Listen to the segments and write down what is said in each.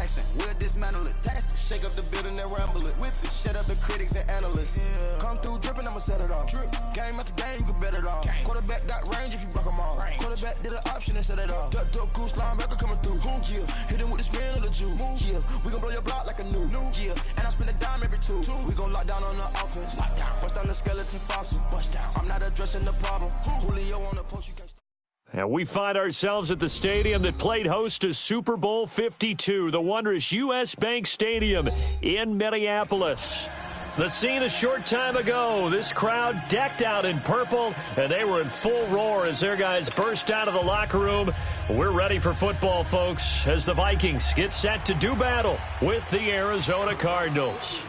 Jackson. We'll dismantle it. Tax it. Shake up the building and rumble it. Whip it. Shut up the critics and analysts. Yeah. Come through dripping, I'ma set it off. Drip. Game after game, you can bet it off. Quarterback got range if you broke them all. Quarterback did an option and set it off. Duck, goose, linebacker coming through. Yeah. Hit him with the spin of the Jew. Yeah. We gon' blow your block like a new. Yeah. And I spend a dime every two. We gon' lock down on the offense. Lock down. Bust down the skeleton fossil. Bust down. I'm not addressing the problem. Julio on the post, you can't stop. And we find ourselves at the stadium that played host to Super Bowl 52, the wondrous U.S. Bank Stadium in Minneapolis. The scene a short time ago, this crowd decked out in purple, and they were in full roar as their guys burst out of the locker room. We're ready for football, folks, as the Vikings get set to do battle with the Arizona Cardinals.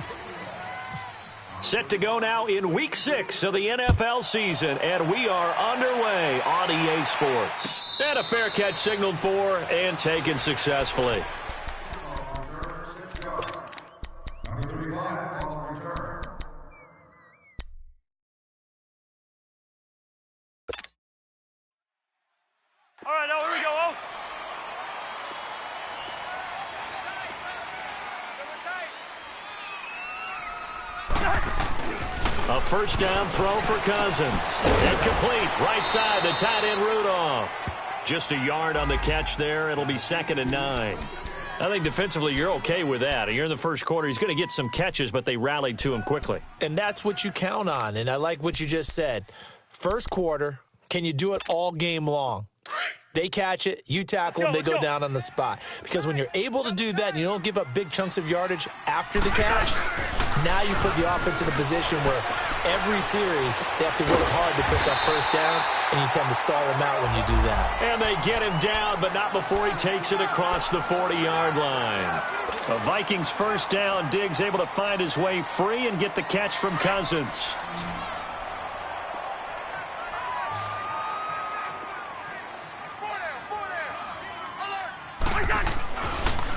Set to go now in Week 6 of the NFL season, and we are underway on EA Sports. And a fair catch signaled for and taken successfully. All right, now here we go. A first down throw for Cousins. Incomplete. Right side, the tight end Rudolph. Just a yard on the catch there. It'll be 2nd and 9. I think defensively you're okay with that. You're in the first quarter. He's going to get some catches, but they rallied to him quickly. And that's what you count on, and I like what you just said. First quarter, can you do it all game long? They catch it, you tackle them, they go down on the spot. Because when you're able to do that and you don't give up big chunks of yardage after the catch, now you put the offense in a position where every series they have to work hard to pick up first downs, and you tend to stall them out when you do that. And they get him down, but not before he takes it across the 40-yard line. A Vikings first down. Diggs able to find his way free and get the catch from Cousins.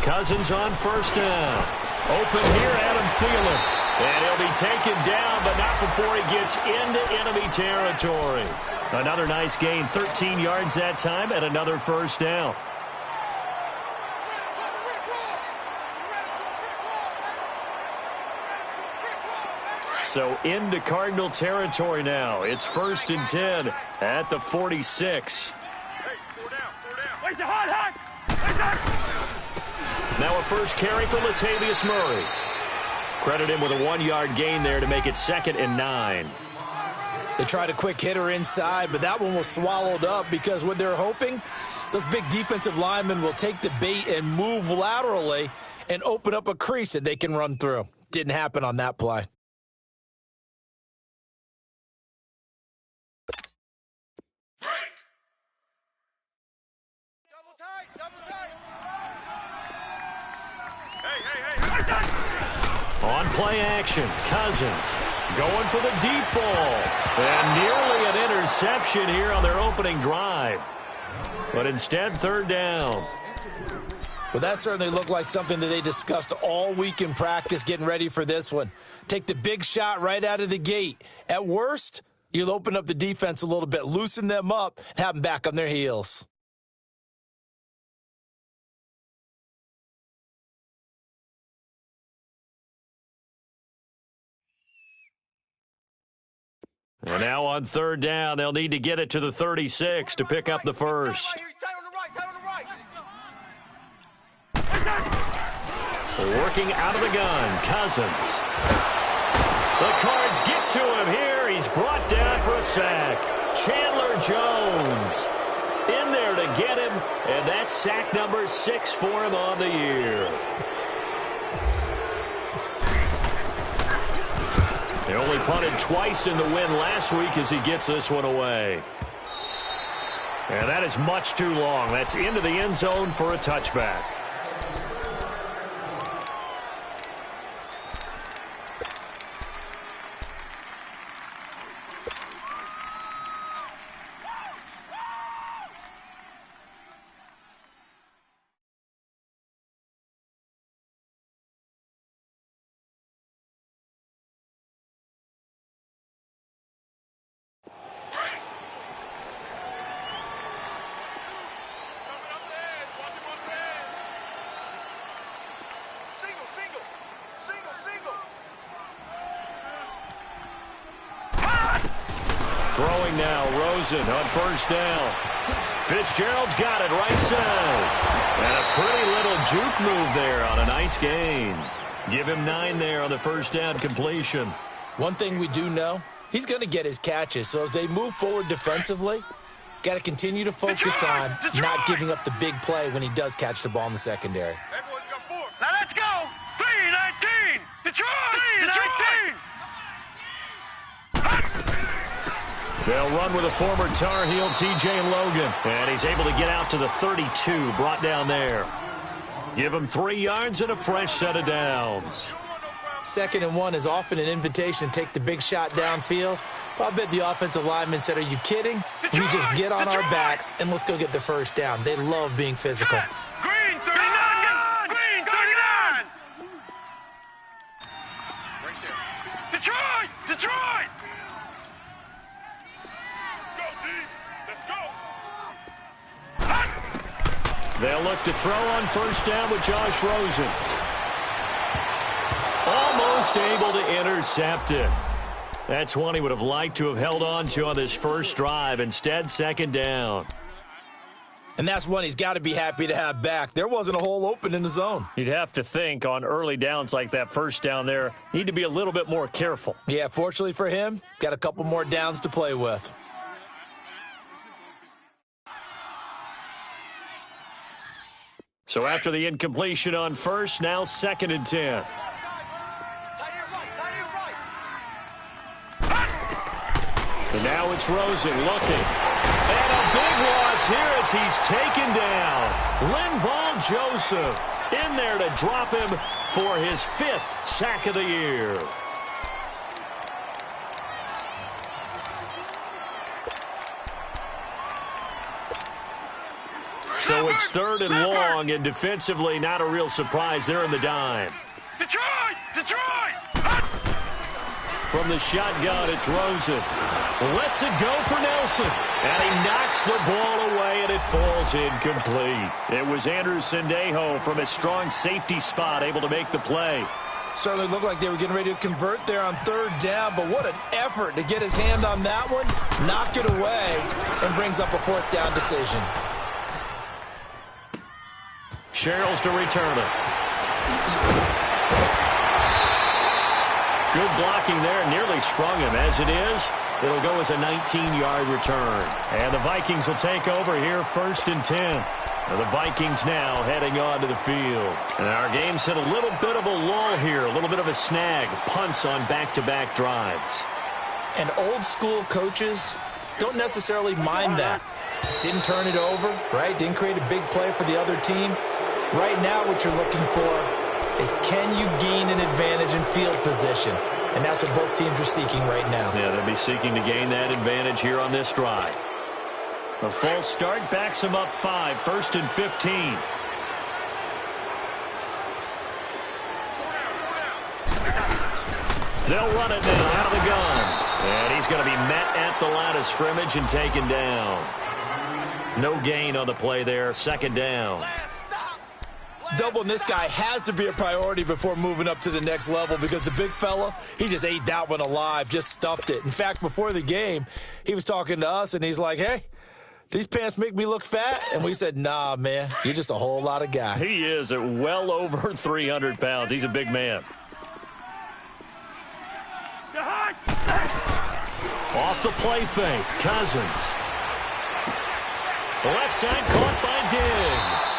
Cousins on first down. Open here, Adam Thielen. And he'll be taken down, but not before he gets into enemy territory. Another nice gain, 13 yards that time, and another first down. So into Cardinal territory now. It's 1st and 10 at the 46. Wait, the hot. Now a first carry for Latavius Murray. Credit him with a 1-yard gain there to make it 2nd and 9. They tried a quick hitter inside, but that one was swallowed up because what they're hoping, those big defensive linemen will take the bait and move laterally and open up a crease that they can run through. Didn't happen on that play. On play action, Cousins going for the deep ball. And nearly an interception here on their opening drive. But instead, 3rd down. Well, that certainly looked like something that they discussed all week in practice getting ready for this one. Take the big shot right out of the gate. At worst, you'll open up the defense a little bit, loosen them up, and have them back on their heels. And now on 3rd down, they'll need to get it to the 36 to pick up the first. Working out of the gun, Cousins. The Cards get to him here. He's brought down for a sack. Chandler Jones in there to get him, and that's sack number 6 for him on the year. They only punted twice in the win last week as he gets this one away. And that is much too long. That's into the end zone for a touchback. Throwing now, Rosen on first down. Fitzgerald's got it right side. And a pretty little juke move there on a nice gain. Give him 9 there on the first down completion. One thing we do know, he's going to get his catches. So as they move forward defensively, got to continue to focus on not giving up the big play when he does catch the ball in the secondary. Now let's go. 3-19. Detroit. 3-19. They'll run with a former Tar Heel, T.J. Logan. And he's able to get out to the 32, brought down there. Give him 3 yards and a fresh set of downs. 2nd and 1 is often an invitation to take the big shot downfield. But I bet the offensive lineman said, are you kidding? We just get on our backs and let's go get the first down. They love being physical. Green 39. Green 39. Right there. Detroit. Detroit. They'll look to throw on first down with Josh Rosen. Almost able to intercept it. That's one he would have liked to have held on to on this first drive. Instead, 2nd down. And that's one he's got to be happy to have back. There wasn't a hole open in the zone. You'd have to think on early downs like that first down there, need to be a little bit more careful. Yeah, fortunately for him, got a couple more downs to play with. So after the incompletion on first, now 2nd and 10. And now it's Rosen looking. And a big loss here as he's taken down. Linval Joseph in there to drop him for his 5th sack of the year. So it's 3rd and long, and defensively not a real surprise. They're in the dime. Detroit! Detroit! From the shotgun, it's Rosen. Lets it go for Nelson. And he knocks the ball away, and it falls incomplete. It was Andrew Sendejo from a strong safety spot able to make the play. Certainly looked like they were getting ready to convert there on 3rd down, but what an effort to get his hand on that one, knock it away, and brings up a 4th down decision. Sherrills to return it. Good blocking there. Nearly sprung him. As it is, it'll go as a 19-yard return. And the Vikings will take over here 1st and 10. And the Vikings now heading on to the field. And our game's hit a little bit of a lull here. A little bit of a snag. Punts on back-to-back drives. And old-school coaches don't necessarily mind that. Didn't turn it over, right? Didn't create a big play for the other team. Right now what you're looking for is can you gain an advantage in field position? And that's what both teams are seeking right now. Yeah, they'll be seeking to gain that advantage here on this drive. A false start backs them up 5, 1st and 15. They'll run it now out of the gun. And he's going to be met at the line of scrimmage and taken down. No gain on the play there, 2nd down. Doubling this guy has to be a priority before moving up to the next level because the big fella, he just ate that one alive, just stuffed it. In fact, before the game, he was talking to us, and he's like, hey, these pants make me look fat? And we said, nah, man, you're just a whole lot of guy. He is at well over 300 pounds. He's a big man. Off the play fake, Cousins. The left side caught by Diggs.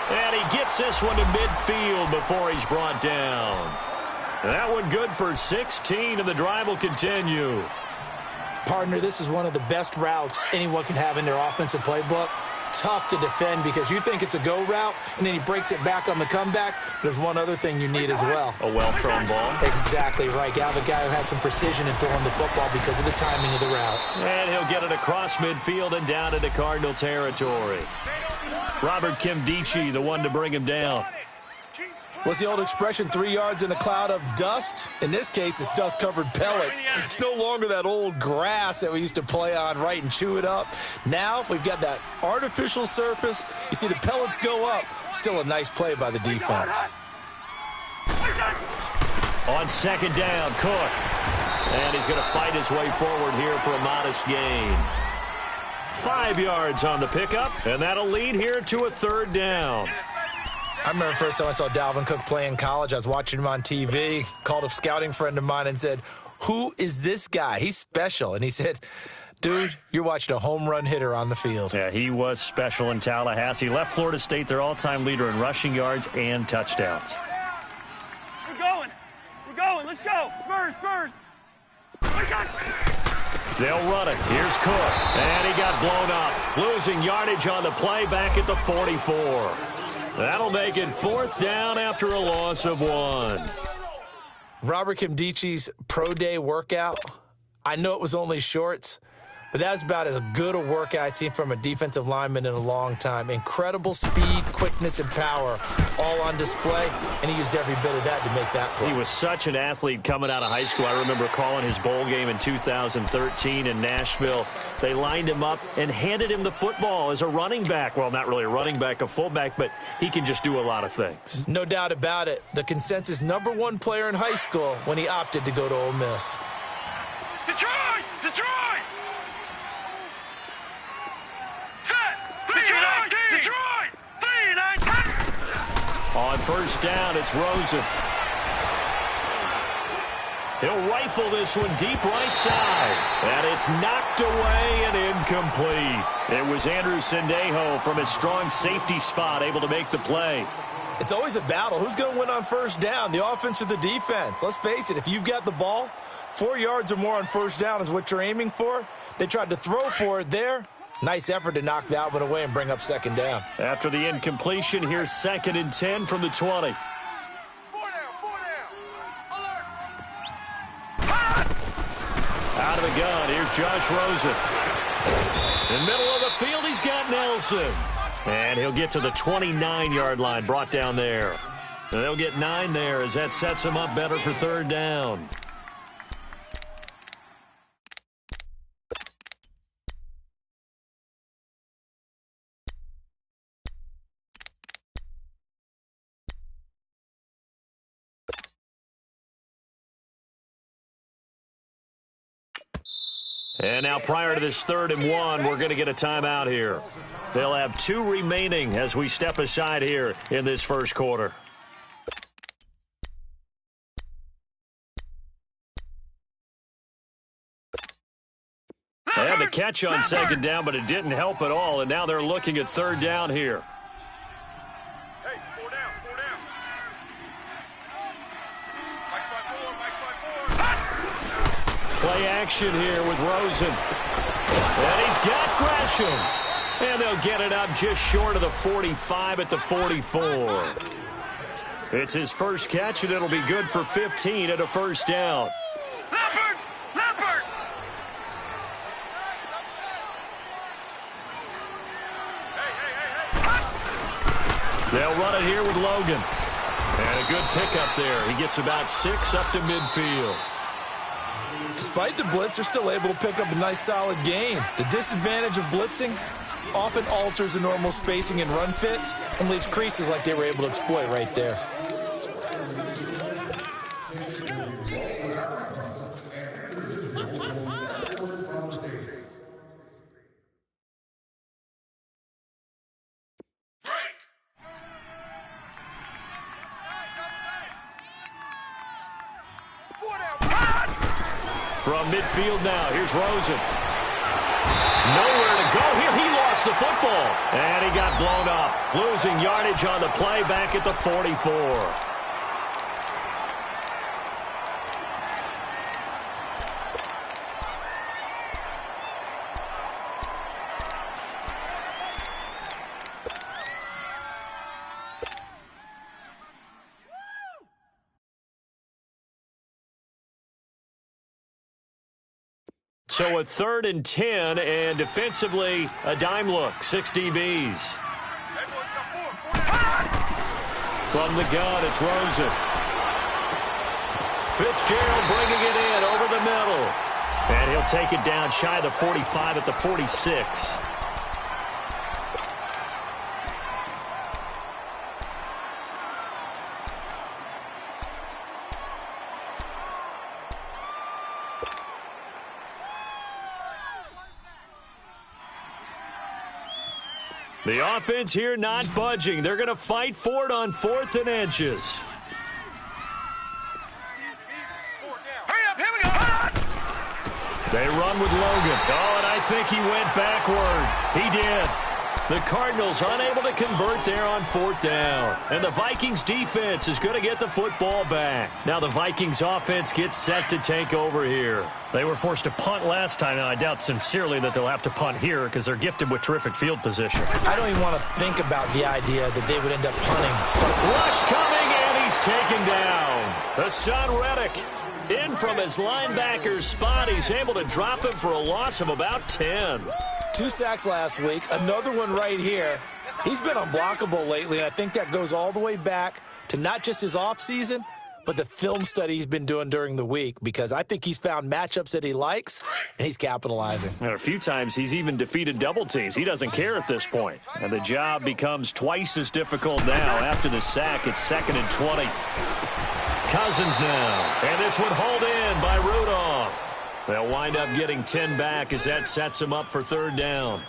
And he gets this one to midfield before he's brought down. That one good for 16, and the drive will continue. Partner, this is one of the best routes anyone can have in their offensive playbook. Tough to defend because you think it's a go route, and then he breaks it back on the comeback. There's one other thing you need as well. A well-thrown ball. Exactly right. You have a guy who has some precision in throwing the football because of the timing of the route. And he'll get it across midfield and down into Cardinal territory. Robert Kimdichie, the one to bring him down. What's the old expression, 3 yards in a cloud of dust? In this case, it's dust-covered pellets. It's no longer that old grass that we used to play on, right, and chew it up. Now we've got that artificial surface. You see the pellets go up. Still a nice play by the defense. On 2nd down, Cook. And he's going to fight his way forward here for a modest gain. 5 yards on the pickup, and that'll lead here to a third down. I remember the first time I saw Dalvin Cook play in college. I was watching him on TV, called a scouting friend of mine and said, "Who is this guy? He's special." And he said, "Dude, you're watching a home run hitter on the field." Yeah, he was special in Tallahassee. Left Florida State their all-time leader in rushing yards and touchdowns. We're going. We're going. Let's go. Spurs. They'll run it. Here's Cook. And he got blown up. Losing yardage on the play back at the 44. That'll make it fourth down after a loss of 1. Robert Kimdichi's pro day workout, I know it was only shorts, but that's about as good a workout I've seen from a defensive lineman in a long time. Incredible speed, quickness, and power all on display, and he used every bit of that to make that play. He was such an athlete coming out of high school. I remember calling his bowl game in 2013 in Nashville. They lined him up and handed him the football as a running back. Well, not really a running back, a fullback, but he can just do a lot of things. No doubt about it. The consensus #1 player in high school when he opted to go to Ole Miss. Detroit! Detroit! Set! Detroit! 3-19! On first down, it's Rosen. He'll rifle this one deep right side. And it's knocked away and incomplete. It was Andrew Sendejo from his strong safety spot able to make the play. It's always a battle. Who's going to win on first down, the offense or the defense? Let's face it, if you've got the ball, 4 yards or more on first down is what you're aiming for. They tried to throw for it there. Nice effort to knock that one away and bring up second down. After the incompletion, here's 2nd and 10 from the 20. Out of the gun, here's Josh Rosen. In the middle of the field, he's got Nelson. And he'll get to the 29-yard line, brought down there. And they'll get 9 there as that sets him up better for third down. And now prior to this 3rd and 1, we're going to get a timeout here. They'll have 2 remaining as we step aside here in this first quarter. They had the catch on second down, but it didn't help at all, and now they're looking at third down here. Hey, 4 down. Play action here with Rosen. And he's got Gresham. And they'll get it up just short of the 45 at the 44. It's his first catch, and it'll be good for 15 at a first down. Leopard! They'll run it here with Logan. And a good pickup there. He gets about 6 up to midfield. Despite the blitz, they're still able to pick up a nice, solid gain. The disadvantage of blitzing often alters the normal spacing and run fits and leaves creases like they were able to exploit right there. From midfield now, here's Rosen. Nowhere to go here. He lost the football. And he got blown up. Losing yardage on the play back at the 44. So a 3rd and 10, and defensively, a dime look, 6 DBs. From the gun, it's Rosen. Fitzgerald bringing it in over the middle. And he'll take it down shy of the 45 at the 46. The offense here not budging. They're going to fight for it on 4th and inches. Hurry up, here we go. They run with Logan. Oh, and I think he went backward. He did. The Cardinals unable to convert there on 4th down. And the Vikings defense is going to get the football back. Now the Vikings offense gets set to take over here. They were forced to punt last time, and I doubt sincerely that they'll have to punt here because they're gifted with terrific field position. I don't even want to think about the idea that they would end up punting. Rush coming, and he's taken down. Hassan Reddick in from his linebacker spot. He's able to drop him for a loss of about 10. 2 sacks last week, another one right here. He's been unblockable lately, and I think that goes all the way back to not just his offseason, but the film study he's been doing during the week, because I think he's found matchups that he likes, and he's capitalizing. And a few times he's even defeated double teams. He doesn't care at this point. And the job becomes twice as difficult now. After the sack, it's 2nd and 20. Cousins now. And this one hauled in by Rudolph. They'll wind up getting 10 back as that sets them up for 3rd down.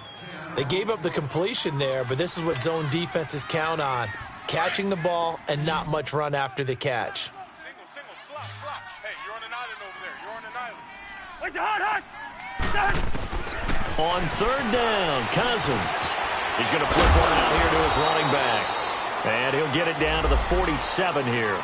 They gave up the completion there, but this is what zone defenses count on. Catching the ball and not much run after the catch. Single, slot. Hey, you're on an island over there. You're on an island. Wait, hot. On 3rd down, Cousins. He's going to flip one out here to his running back. And he'll get it down to the 47 here.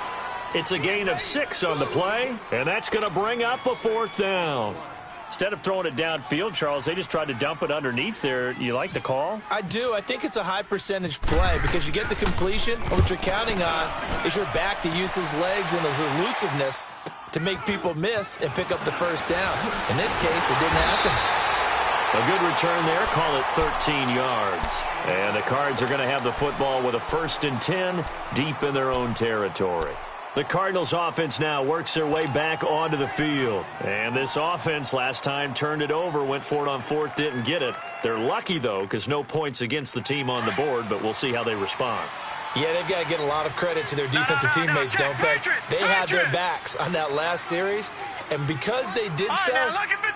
It's a gain of 6 on the play, and that's going to bring up a 4th down. Instead of throwing it downfield, Charles, they just tried to dump it underneath there. You like the call? I do. I think it's a high percentage play because you get the completion, and what you're counting on is your back to use his legs and his elusiveness to make people miss and pick up the 1st down. In this case, it didn't happen. A good return there. Call it 13 yards. And the Cards are going to have the football with a 1st and 10 deep in their own territory. The Cardinals offense now works their way back onto the field. And this offense last time turned it over, went for it on 4th, didn't get it. They're lucky, though, because no points against the team on the board, but we'll see how they respond. Yeah, they've got to get a lot of credit to their defensive teammates, don't they? They had their backs on that last series, and because they did so,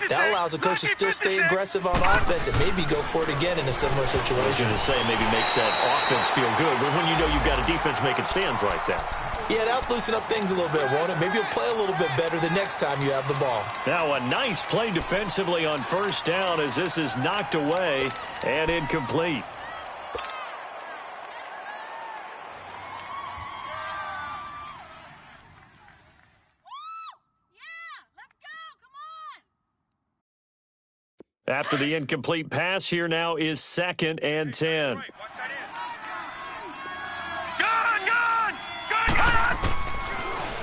that allows the coach to still stay aggressive on offense and maybe go for it again in a similar situation. I was going to say maybe makes that offense feel good, but when you know you've got a defense making stands like that. Yeah, that'll loosen up things a little bit, won't it? Maybe you'll play a little bit better the next time you have the ball. Now a nice play defensively on 1st down as this is knocked away and incomplete. After the incomplete pass, here now is 2nd and 10.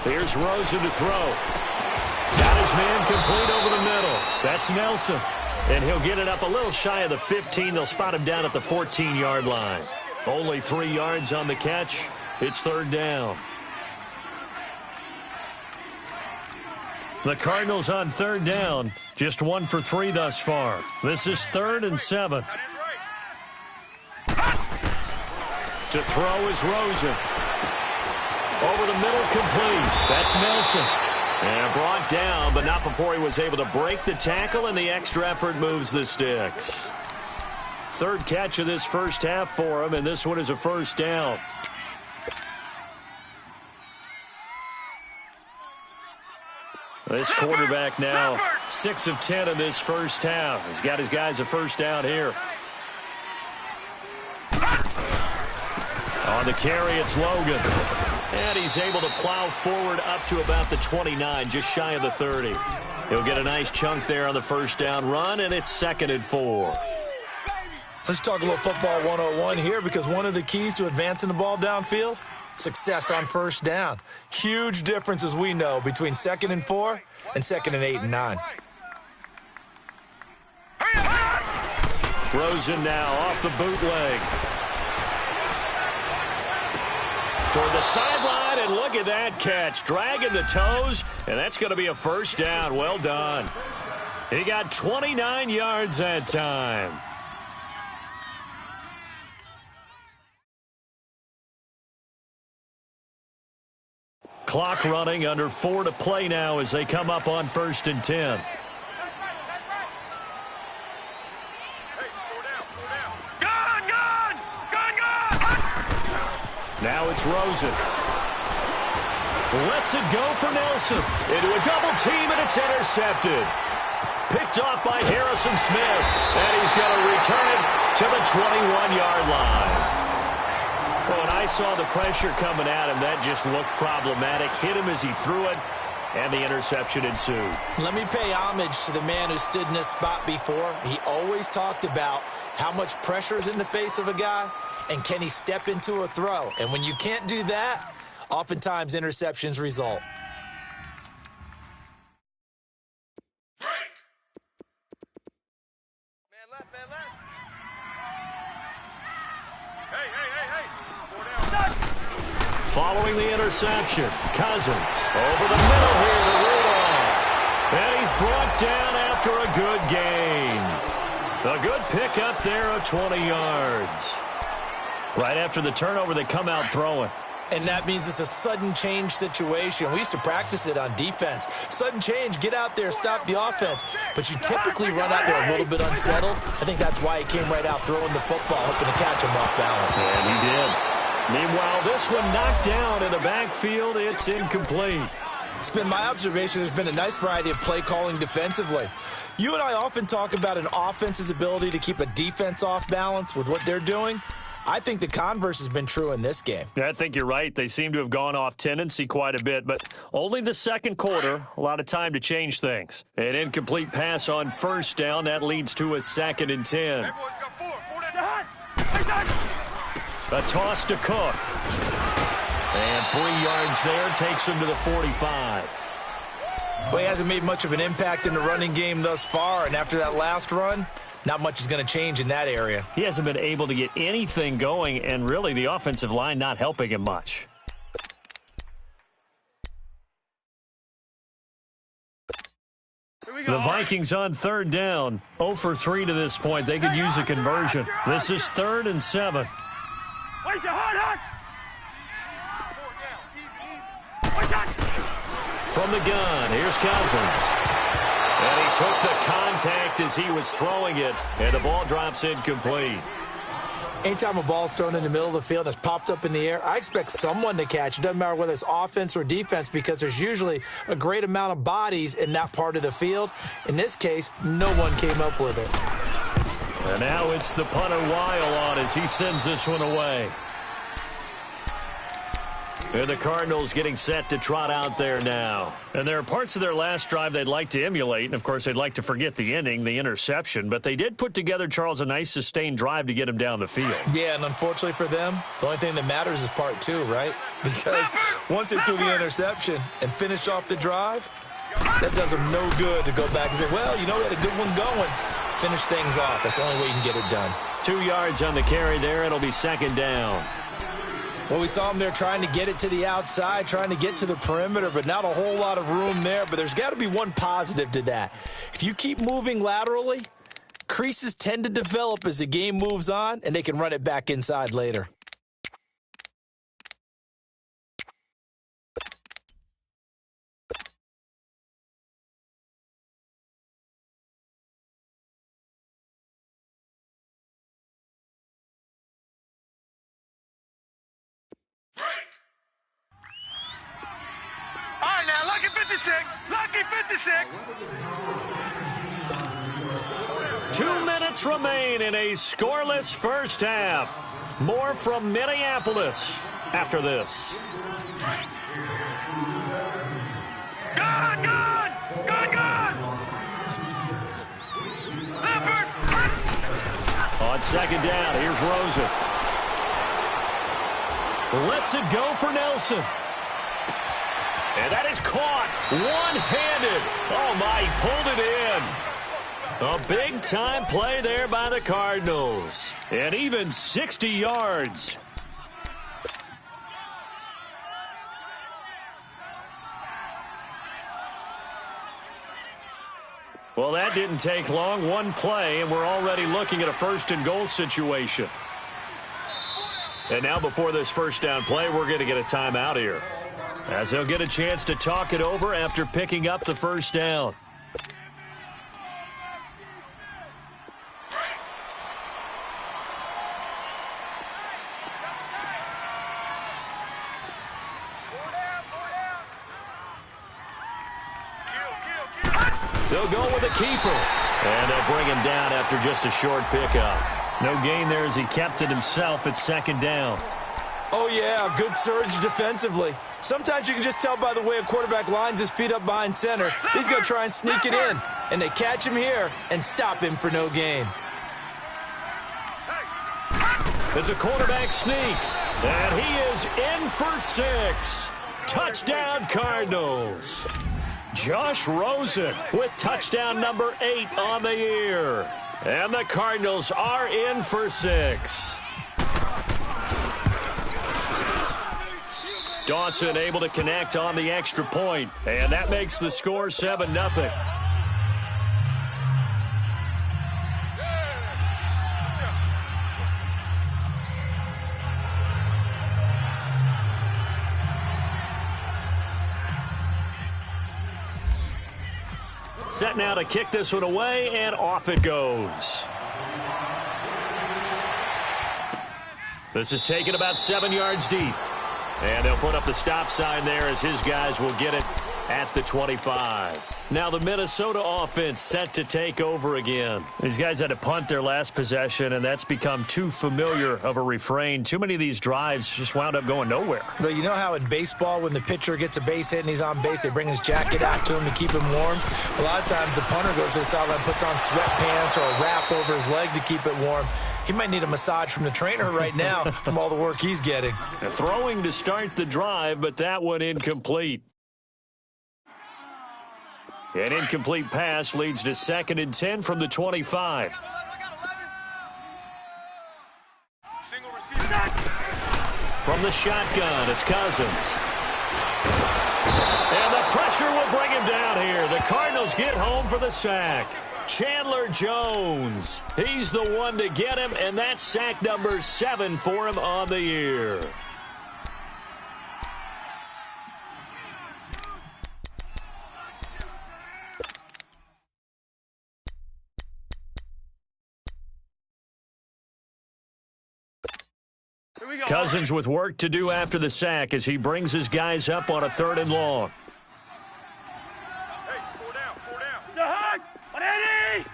Here's Rosen to throw. Got his man complete over the middle. That's Nelson. And he'll get it up a little shy of the 15. They'll spot him down at the 14-yard line. Only 3 yards on the catch. It's 3rd down. The Cardinals on 3rd down. Just 1 for 3 thus far. This is 3rd and 7. To throw is Rosen. Over the middle, complete. That's Nelson. And brought down, but not before he was able to break the tackle, and the extra effort moves the sticks. 3rd catch of this first half for him, and this one is a 1st down. This quarterback now 6 of 10 in this first half. He's got his guys a 1st down here. On the carry, it's Logan. And he's able to plow forward up to about the 29, just shy of the 30. He'll get a nice chunk there on the 1st down run, and it's 2nd and 4. Let's talk a little football 101 here, because one of the keys to advancing the ball downfield, success on 1st down. Huge difference, as we know, between 2nd and 4 and 2nd and 8 and 9. Rosen now off the bootleg. Toward the sideline, and look at that catch. Dragging the toes, and that's going to be a 1st down. Well done. He got 29 yards that time. Clock running, under 4 to play now as they come up on 1st and 10. Now it's Rosen. Lets it go for Nelson. Into a double team, and it's intercepted. Picked off by Harrison Smith. And he's going to return it to the 21-yard line. Well, when I saw the pressure coming at him, that just looked problematic. Hit him as he threw it, and the interception ensued. Let me pay homage to the man who stood in this spot before. He always talked about how much pressure is in the face of a guy, and can he step into a throw. And when you can't do that, oftentimes interceptions result. Man left, man left. Hey. Following the interception, Cousins over the middle here to Rudolph. And he's brought down after a good gain. A good pickup there of 20 yards. Right after the turnover, they come out throwing. And that means it's a sudden change situation. We used to practice it on defense. Sudden change, get out there, stop the offense. But you typically run out there a little bit unsettled. I think that's why he came right out throwing the football, hoping to catch him off balance. And he did. Meanwhile, this one knocked down in the backfield. It's incomplete. It's been my observation there's been a nice variety of play calling defensively. You and I often talk about an offense's ability to keep a defense off balance with what they're doing. I think the converse has been true in this game. Yeah, I think you're right. They seem to have gone off tendency quite a bit, but only the second quarter, a lot of time to change things. An incomplete pass on first down. That leads to a 2nd and 10. Hey, boys, got four. A toss to Cook. And 3 yards there takes him to the 45. Well, he hasn't made much of an impact in the running game thus far, and after that last run, not much is going to change in that area. He hasn't been able to get anything going, and really the offensive line not helping him much. The Vikings on 3rd down. 0 for 3 to this point. They could use a conversion. This is 3rd and 7. From the gun, here's Cousins. And he took the contact as he was throwing it, and the ball drops incomplete. Anytime a ball's thrown in the middle of the field that's popped up in the air, I expect someone to catch. It doesn't matter whether it's offense or defense because there's usually a great amount of bodies in that part of the field. In this case, no one came up with it. And now it's the punter Weil on as he sends this one away. And the Cardinals getting set to trot out there now. And there are parts of their last drive they'd like to emulate, and, of course, they'd like to forget the ending, the interception. But they did put together, Charles, a nice sustained drive to get him down the field. Yeah, and unfortunately for them, the only thing that matters is part 2, right? Because once they threw the interception and finished off the drive, that does them no good to go back and say, well, you know, we had a good one going. Finish things off. That's the only way you can get it done. 2 yards on the carry there. It'll be 2nd down. Well, we saw them there trying to get it to the outside, trying to get to the perimeter, but not a whole lot of room there. But there's got to be one positive to that. If you keep moving laterally, creases tend to develop as the game moves on, and they can run it back inside later. All right, now, lucky 56. Lucky 56. 2 minutes remain in a scoreless first half. More from Minneapolis after this. Gone, gone. Gone, gone. Leopard. On 2nd down, here's Rosen. Lets it go for Nelson. And that is caught one-handed. Oh, my, he pulled it in. A big-time play there by the Cardinals. And even 60 yards. Well, that didn't take long. One play, and we're already looking at a 1st and goal situation. And now before this first down play, we're going to get a timeout here, as they'll get a chance to talk it over after picking up the first down. They'll go with a keeper. And they'll bring him down after just a short pickup. No gain there as he kept it himself at second down. Oh, yeah, good surge defensively. Sometimes you can just tell by the way a quarterback lines his feet up behind center. He's going to try and sneak it in. And they catch him here and stop him for no gain. It's a quarterback sneak. And he is in for 6. Touchdown, Cardinals. Josh Rosen with touchdown number 8 on the year. And the Cardinals are in for 6. Dawson able to connect on the extra point. And that makes the score 7-0. Set now to kick this one away, and off it goes. This is taken about 7 yards deep. And they'll put up the stop sign there as his guys will get it at the 25. Now the Minnesota offense set to take over again. These guys had to punt their last possession, and that's become too familiar of a refrain. Too many of these drives just wound up going nowhere. But you know how in baseball when the pitcher gets a base hit and he's on base, they bring his jacket out to him to keep him warm? A lot of times the punter goes to the sideline, puts on sweatpants or a wrap over his leg to keep it warm. He might need a massage from the trainer right now from all the work he's getting. Throwing to start the drive, but that one incomplete. An incomplete pass leads to 2nd and 10 from the 25. Single receiver. From the shotgun, it's Cousins. And the pressure will bring him down here. The Cardinals get home for the sack. Chandler Jones. He's the one to get him, and that's sack number 7 for him on the year. Cousins with work to do after the sack as he brings his guys up on a 3rd and long. Hey, 4 down, 4 down. The hug! Ready!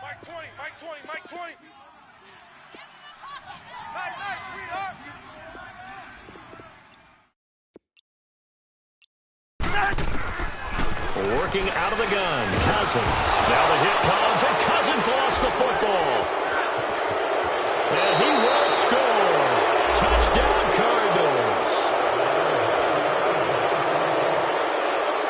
Mike 20, Mike 20, Mike 20. Nice, nice, sweetheart. Working out of the gun, Cousins. Now the hit comes, and Cousins lost the football. And he will score. Touchdown, Cardinals.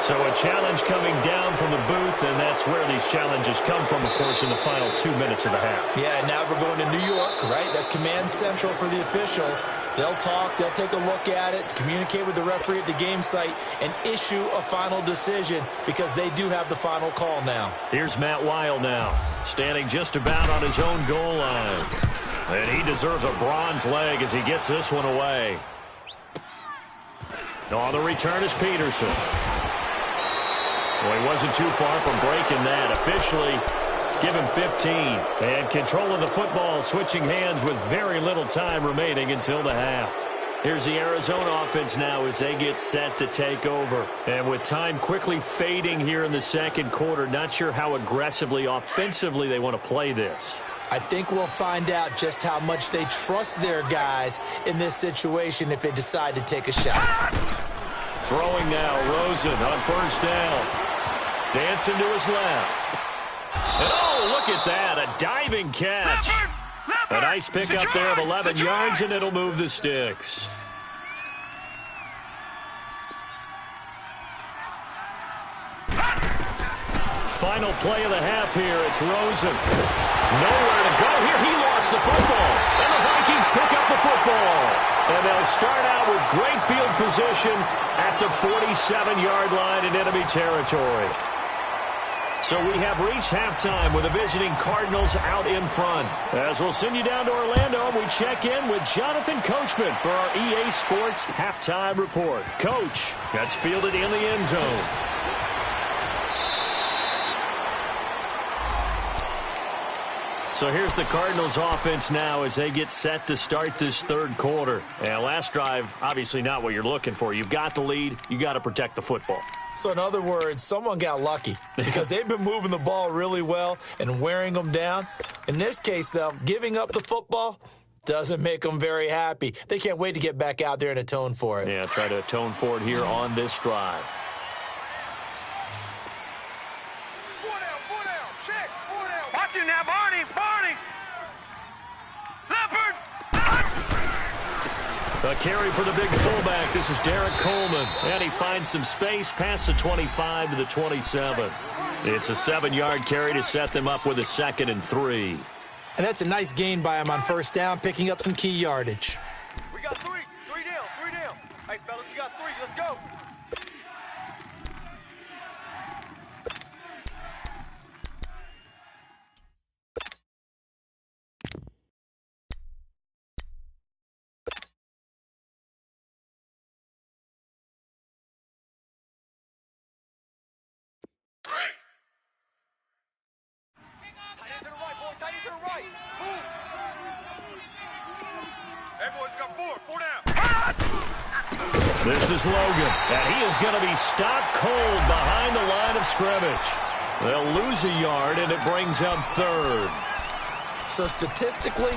So a challenge coming down from the booth, and that's where these challenges come from, of course, in the final 2 minutes of the half. Yeah, now we're going to New York, right? That's command central for the officials. They'll talk, they'll take a look at it, communicate with the referee at the game site, and issue a final decision because they do have the final call now. Here's Matt Weil now, standing just about on his own goal line. And he deserves a bronze leg as he gets this one away. On the return is Peterson. Well, he wasn't too far from breaking that. Officially, give him 15. And control of the football switching hands with very little time remaining until the half. Here's the Arizona offense now as they get set to take over. And with time quickly fading here in the second quarter, not sure how aggressively, offensively they want to play this. I think we'll find out just how much they trust their guys in this situation if they decide to take a shot. Throwing now, Rosen on 1st down. Dancing to his left. And oh, look at that, a diving catch. A nice pickup there of 11 yards, and it'll move the sticks. Final play of the half here. It's Rosen. Nowhere to go here. He lost the football. And the Vikings pick up the football. And they'll start out with great field position at the 47-yard line in enemy territory. So we have reached halftime with the visiting Cardinals out in front. As we'll send you down to Orlando, we check in with Jonathan Coachman for our EA Sports Halftime Report. Coach, that's fielded in the end zone. So here's the Cardinals offense now as they get set to start this 3rd quarter. And last drive, obviously not what you're looking for. You've got the lead. You got to protect the football. So in other words, someone got lucky because they've been moving the ball really well and wearing them down. In this case, though, giving up the football doesn't make them very happy. They can't wait to get back out there and atone for it. Yeah, try to atone for it here on this drive. Four down, check, four down. Watch him now, Barney. Leopard. A carry for the big fullback. This is Derek Coleman. And he finds some space past the 25 to the 27. It's a 7-yard carry to set them up with a 2nd and 3. And that's a nice gain by him on first down, picking up some key yardage. We got three down. Hey, fellas, we got 3. Let's go. Tight end to the right, boys. Tight end to the right. Move. Hey, boys, we got 4 down. This is Logan, and he is going to be stopped cold behind the line of scrimmage. They'll lose a yard, and it brings up 3rd. So statistically,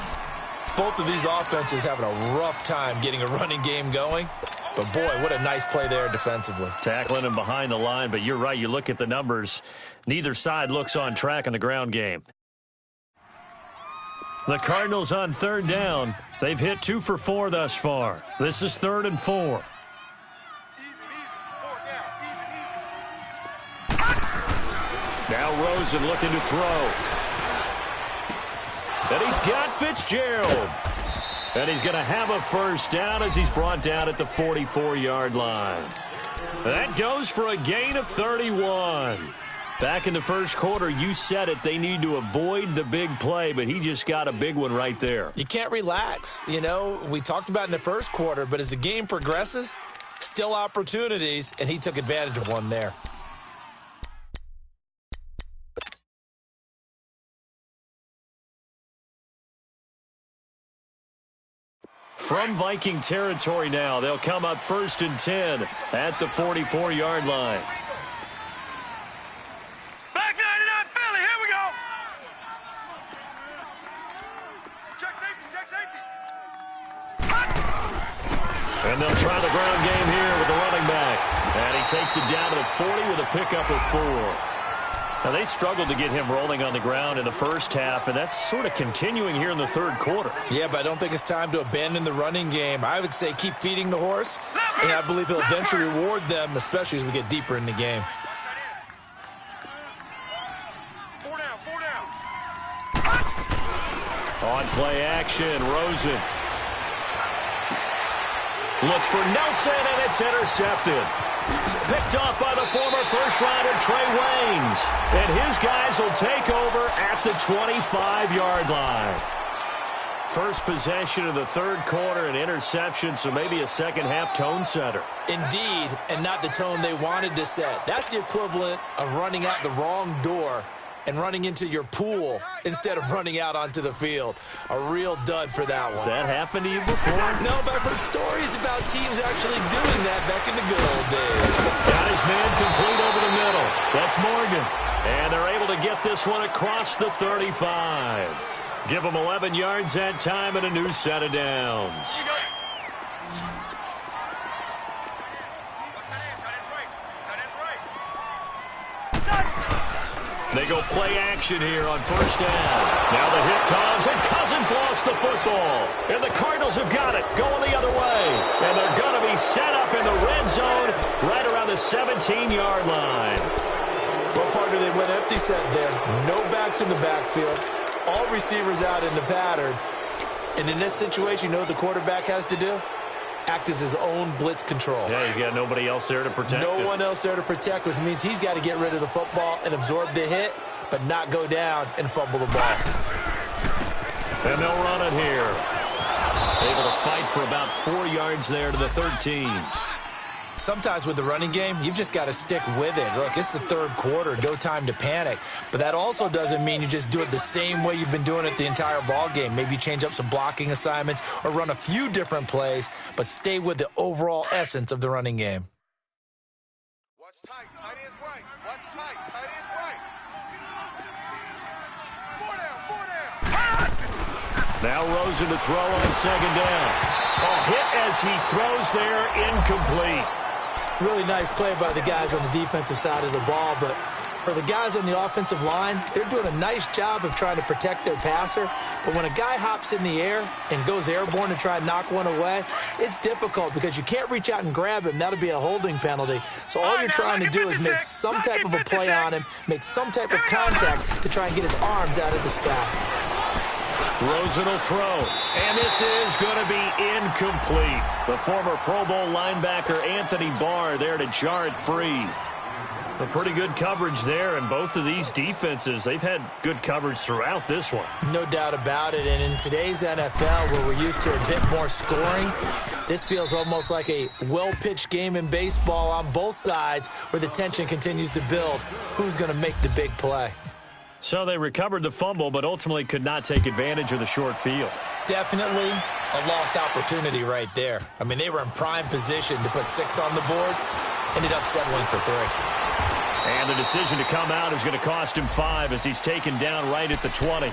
both of these offenses having a rough time getting a running game going. But, boy, what a nice play there defensively. Tackling him behind the line, but you're right. You look at the numbers. Neither side looks on track in the ground game. The Cardinals on 3rd down. They've hit 2 for 4 thus far. This is 3rd and 4. Even. 4 down. Even. Now Rosen looking to throw. And he's got Fitzgerald. And he's going to have a first down as he's brought down at the 44-yard line. That goes for a gain of 31. Back in the first quarter, you said it, they need to avoid the big play, but he just got a big one right there. You can't relax. You know, we talked about in the first quarter, but as the game progresses, still opportunities, and he took advantage of one there. From Viking territory now, they'll come up 1st and 10 at the 44-yard line. Back 99, Philly. Here we go. Check safety. And they'll try the ground game here with the running back. And he takes it down to the 40 with a pickup of 4. Now, they struggled to get him rolling on the ground in the first half, and that's sort of continuing here in the 3rd quarter. Yeah, but I don't think it's time to abandon the running game. I would say keep feeding the horse, and I believe he'll eventually reward them, especially as we get deeper in the game. 4 down. On play action, Rosen looks for Nelson, and it's intercepted. Picked off by the former first-rounder Trey Waynes. And his guys will take over at the 25-yard line. First possession of the 3rd quarter, an interception, so maybe a second-half tone setter. Indeed, and not the tone they wanted to set. That's the equivalent of running out the wrong door and running into your pool instead of running out onto the field. A real dud for that one. Has that happened to you before? No, but I've heard stories about teams actually doing that back in the good old days. Got his man complete over the middle. That's Morgan. And they're able to get this one across the 35. Give them 11 yards that time and a new set of downs. They go play action here on first down. Now the hit comes, and Cousins lost the football. And the Cardinals have got it, going the other way. And they're going to be set up in the red zone right around the 17-yard line. Well, partner, they went empty set there. No backs in the backfield. All receivers out in the pattern. And in this situation, you know what the quarterback has to do? Act as his own blitz control. Yeah, he's got nobody else there to protect No him. one else there to protect, which means he's got to get rid of the football and absorb the hit, but not go down and fumble the ball. And they'll run it here. Able to fight for about 4 yards there to the 13. Sometimes with the running game, you've just got to stick with it. Look, it's the 3rd quarter, no time to panic. But that also doesn't mean you just do it the same way you've been doing it the entire ball game. Maybe change up some blocking assignments or run a few different plays, but stay with the overall essence of the running game. Watch tight. Now Rosen to throw on second down. Oh, hit as he throws there, incomplete. Really nice play by the guys on the defensive side of the ball, but for the guys on the offensive line, they're doing a nice job of trying to protect their passer. But when a guy hops in the air and goes airborne to try and knock one away, it's difficult because you can't reach out and grab him. That'll be a holding penalty. So all you're trying to do is make some type of a play on him, make some type of contact to try and get his arms out of the sky. Rosen will throw, and this is going to be incomplete. The former Pro Bowl linebacker Anthony Barr there to jar it free. A pretty good coverage there, and both of these defenses, they've had good coverage throughout this one. No doubt about it, and in today's NFL, where we're used to a bit more scoring, this feels almost like a well-pitched game in baseball on both sides where the tension continues to build. Who's going to make the big play? So they recovered the fumble, but ultimately could not take advantage of the short field. Definitely a lost opportunity right there. I mean, they were in prime position to put 6 on the board, ended up settling for 3. And the decision to come out is going to cost him 5 as he's taken down right at the 20.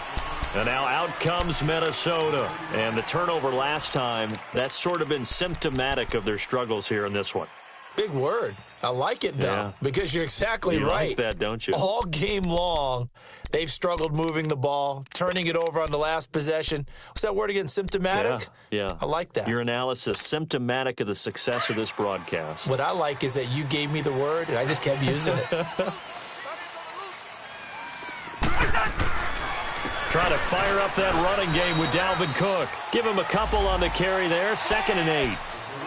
And now out comes Minnesota. And the turnover last time, that's sort of been symptomatic of their struggles here in this one. Big word. I like it, though, because you're exactly right. You like that, don't you? All game long, they've struggled moving the ball, turning it over on the last possession. What's that word again? Symptomatic? Yeah. I like that. Your analysis, symptomatic of the success of this broadcast. What I like is that you gave me the word, and I just kept using it. Try to fire up that running game with Dalvin Cook. Give him a couple on the carry there, 2nd and 8.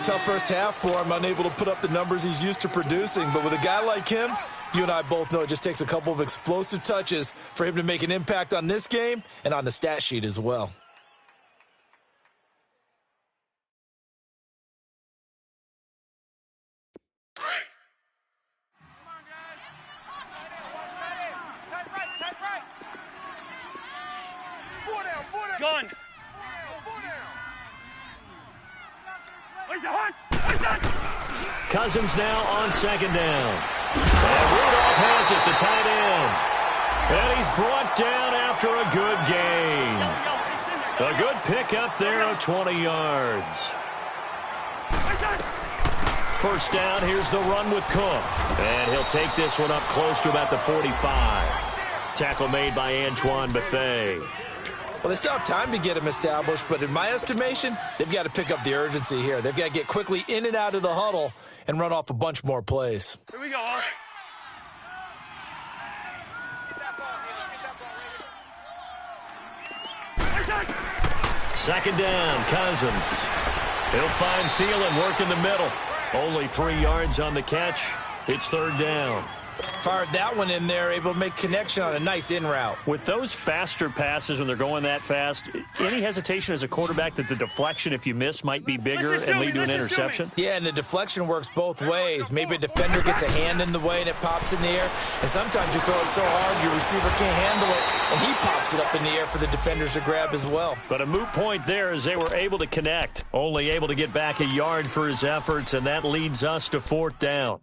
Tough first half for him, unable to put up the numbers he's used to producing. But with a guy like him, you and I both know it just takes a couple of explosive touches for him to make an impact on this game and on the stat sheet as well. Gun. Cousins now on 2nd down. And Rudolph has it, the tight end. And he's brought down after a good gain. A good pickup there of 20 yards. First down, here's the run with Cook. And he'll take this one up close to about the 45. Tackle made by Antoine Bethea. Well, they still have time to get him established, but in my estimation, they've got to pick up the urgency here. They've got to get quickly in and out of the huddle and run off a bunch more plays. Here we go. Second down, Cousins. He'll find Thielen work in the middle. Only 3 yards on the catch. It's 3rd down. Fired that one in there, able to make connection on a nice in route. With those faster passes when they're going that fast, any hesitation as a quarterback that the deflection, if you miss, might be bigger and lead to an interception? Yeah, and the deflection works both ways. Maybe a defender gets a hand in the way and it pops in the air, and sometimes you throw it so hard your receiver can't handle it, and he pops it up in the air for the defenders to grab as well. But a moot point there as they were able to connect. Only able to get back a yard for his efforts, and that leads us to 4th down.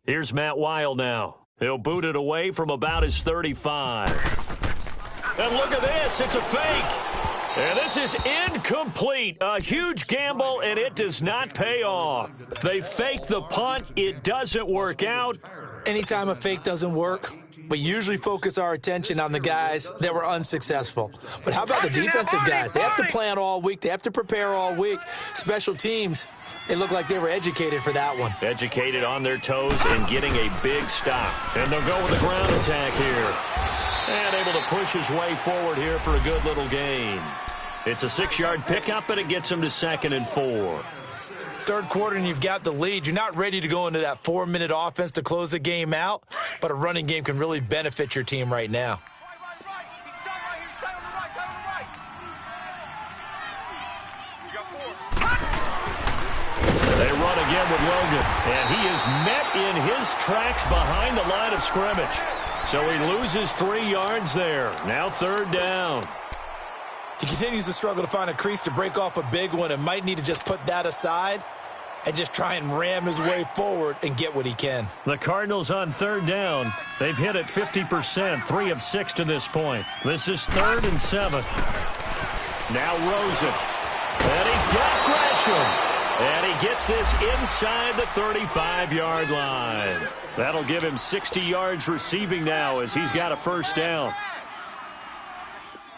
Here's Matt Weil now. He'll boot it away from about his 35. And look at this. It's a fake. And this is incomplete. A huge gamble, and it does not pay off. They fake the punt. It doesn't work out. Anytime a fake doesn't work, we usually focus our attention on the guys that were unsuccessful. But how about the defensive guys? They have to plan all week. They have to prepare all week. Special teams, they look like they were educated for that one. Educated on their toes and getting a big stop. And they'll go with the ground attack here. And able to push his way forward here for a good little gain. It's a 6-yard pickup, and it gets him to 2nd and 4. Third quarter and you've got the lead. You're not ready to go into that 4-minute offense to close the game out, but a running game can really benefit your team right now. They run again with Logan, and he is met in his tracks behind the line of scrimmage. So he loses 3 yards there. Now 3rd down. He continues to struggle to find a crease to break off a big one and might need to just put that aside and just try and ram his way forward and get what he can. The Cardinals on 3rd down. They've hit it 50%, 3 of 6 to this point. This is 3rd and 7. Now Rosen. And he's got Gresham. And he gets this inside the 35-yard line. That'll give him 60 yards receiving now as he's got a 1st down.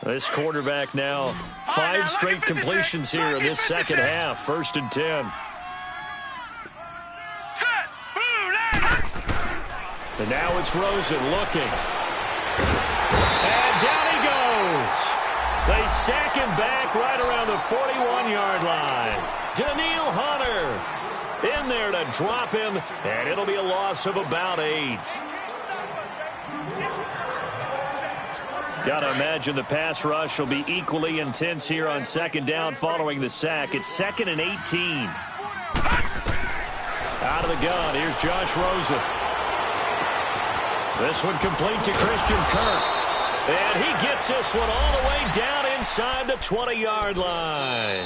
This quarterback now 5 straight completions here in this second half. 1st and 10. And now it's Rosen looking. And down he goes. They sack him back right around the 41-yard line. Daniil Hunter in there to drop him, and it'll be a loss of about 8. Got to imagine the pass rush will be equally intense here on 2nd down following the sack. It's 2nd and 18. Out of the gun, here's Josh Rosen. This one complete to Christian Kirk. And he gets this one all the way down inside the 20-yard line.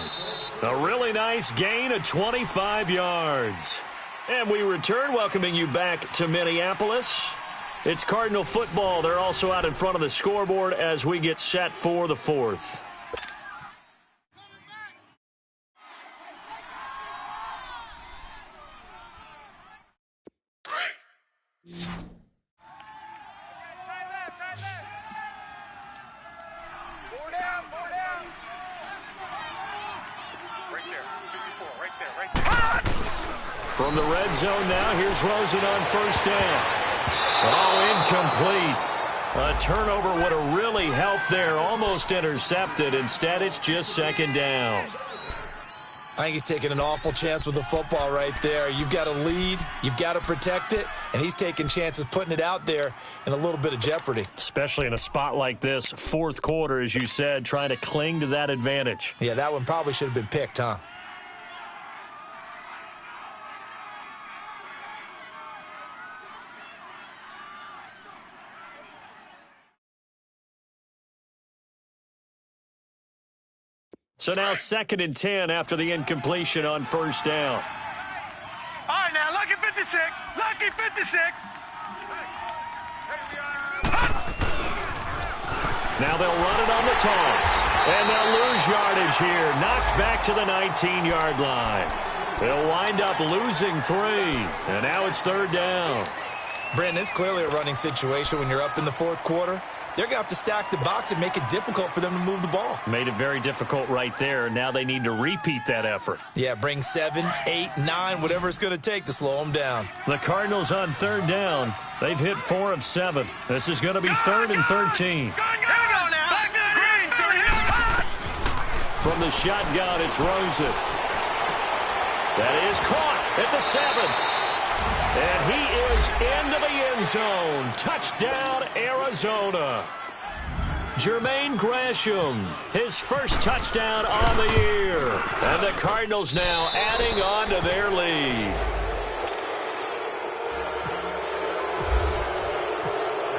A really nice gain of 25 yards. And we return, welcoming you back to Minneapolis. It's Cardinal football. They're also out in front of the scoreboard as we get set for the 4th. From the red zone now, here's Rosen on 1st down. Oh, incomplete. A turnover would have really helped there. Almost intercepted. Instead, it's just 2nd down. I think he's taking an awful chance with the football right there. You've got to lead. You've got to protect it. And he's taking chances putting it out there in a little bit of jeopardy. Especially in a spot like this, 4th quarter, as you said, trying to cling to that advantage. Yeah, that one probably should have been picked, huh? So now 2nd and 10 after the incompletion on 1st down. All right, now, lucky 56. Lucky 56. Now they'll run it on the toss. And they'll lose yardage here. Knocked back to the 19-yard line. They'll wind up losing 3. And now it's 3rd down. Brandon, it's clearly a running situation when you're up in the 4th quarter. They're going to have to stack the box and make it difficult for them to move the ball. Made it very difficult right there. Now they need to repeat that effort. Yeah, bring 7, 8, 9, whatever it's going to take to slow them down. The Cardinals on 3rd down. They've hit 4 of 7. This is going to be 3rd and 13. From the shotgun, it's Rosen. That is caught at the 7. And he is into the end zone. Touchdown, Arizona. Jermaine Gresham, his 1st touchdown on the year. And the Cardinals now adding on to their lead.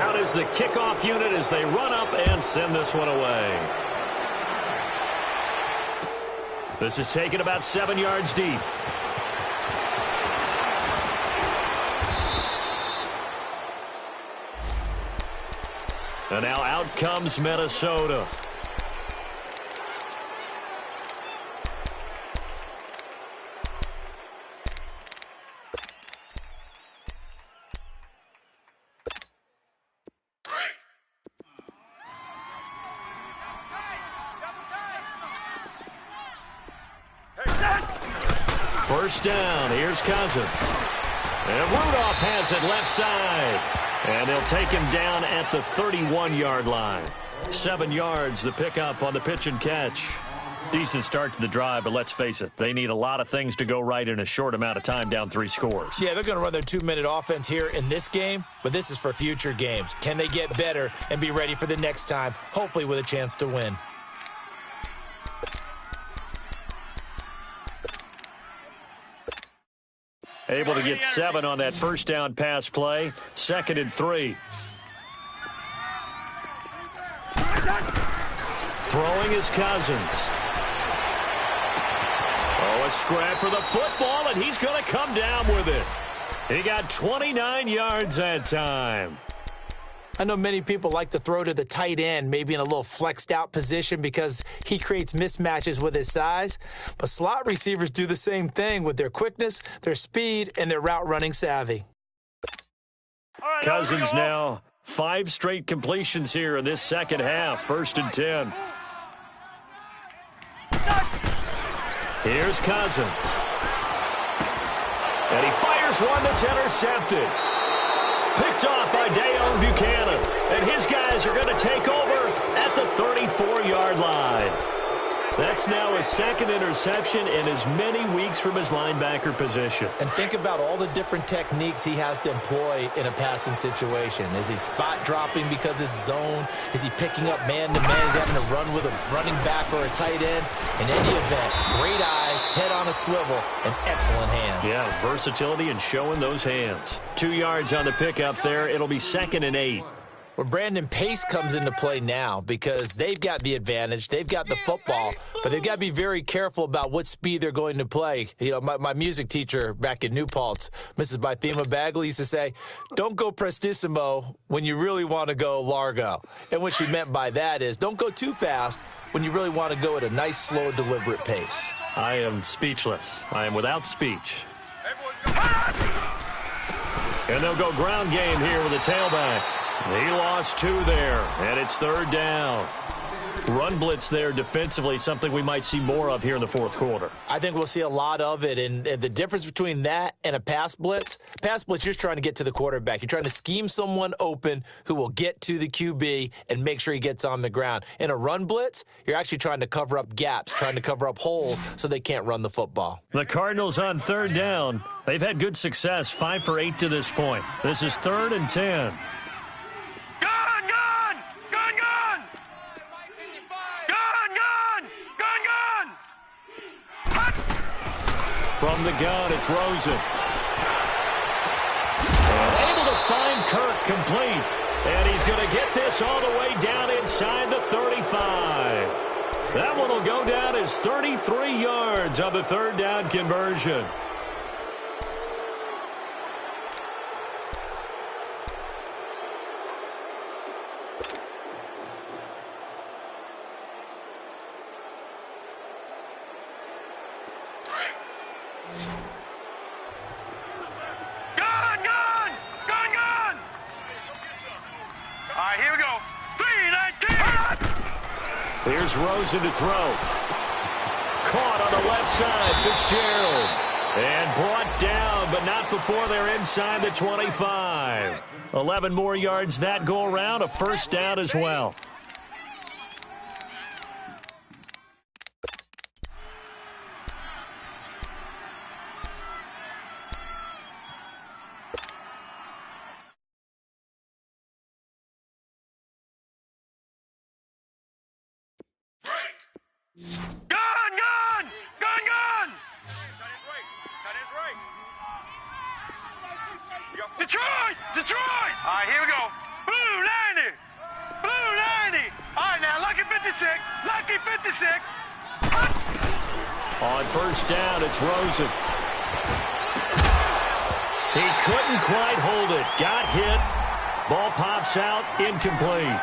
Out is the kickoff unit as they run up and send this one away. This is taken about 7 yards deep. And now out comes Minnesota. First down. Here's Cousins. And Rudolph has it left side. And they'll take him down at the 31-yard line. 7 yards, the pickup on the pitch and catch. Decent start to the drive, but let's face it, they need a lot of things to go right in a short amount of time, down 3 scores. Yeah, they're going to run their 2-minute offense here in this game, but this is for future games. Can they get better and be ready for the next time, hopefully with a chance to win? Able to get 7 on that first down pass play. 2nd and 3. Throwing is Cousins. Oh, a scrap for the football, and he's going to come down with it. He got 29 yards that time. I know many people like to throw to the tight end, maybe in a little flexed out position because he creates mismatches with his size. But slot receivers do the same thing with their quickness, their speed, and their route running savvy. Cousins now 5 straight completions here in this second half. 1st and 10. Here's Cousins. And he fires one that's intercepted. Picked off by Dayon Buchanan. And his guys are going to take over at the 34-yard line. That's now his 2nd interception in as many weeks from his linebacker position. And think about all the different techniques he has to employ in a passing situation. Is he spot dropping because it's zone? Is he picking up man-to-man? Is he having to run with a running back or a tight end? In any event, great eyes, head on a swivel, and excellent hands. Yeah, versatility and showing those hands. 2 yards on the pickup there. It'll be 2nd and 8. Well, Brandon, pace comes into play now because they've got the advantage. They've got the football, but they've got to be very careful about what speed they're going to play. You know, my music teacher back in New Paltz, Mrs. Bythema Bagley, used to say, don't go prestissimo when you really want to go largo. And what she meant by that is don't go too fast when you really want to go at a nice, slow, deliberate pace. I am speechless. I am without speech. And they'll go ground game here with a tailback. He lost 2 there, and it's 3rd down. Run blitz there defensively, something we might see more of here in the 4th quarter. I think we'll see a lot of it, and the difference between that and a pass blitz, you're just trying to get to the quarterback. You're trying to scheme someone open who will get to the QB and make sure he gets on the ground. In a run blitz, you're actually trying to cover up gaps, trying to cover up holes so they can't run the football. The Cardinals on 3rd down. They've had good success, 5 for 8 to this point. This is 3rd and 10. From the gun, it's Rosen. And able to find Kirk complete. And he's going to get this all the way down inside the 35. That one will go down as 33 yards on the 3rd down conversion. Here's Rosen to throw. Caught on the left side, Fitzgerald. And brought down, but not before they're inside the 25. 11 more yards that go around, a 1st down as well. Detroit! All right, here we go. Blue 90. Blue 90. All right, now, lucky 56. Lucky 56. On 1st down, it's Rosen. He couldn't quite hold it. Got hit. Ball pops out, incomplete.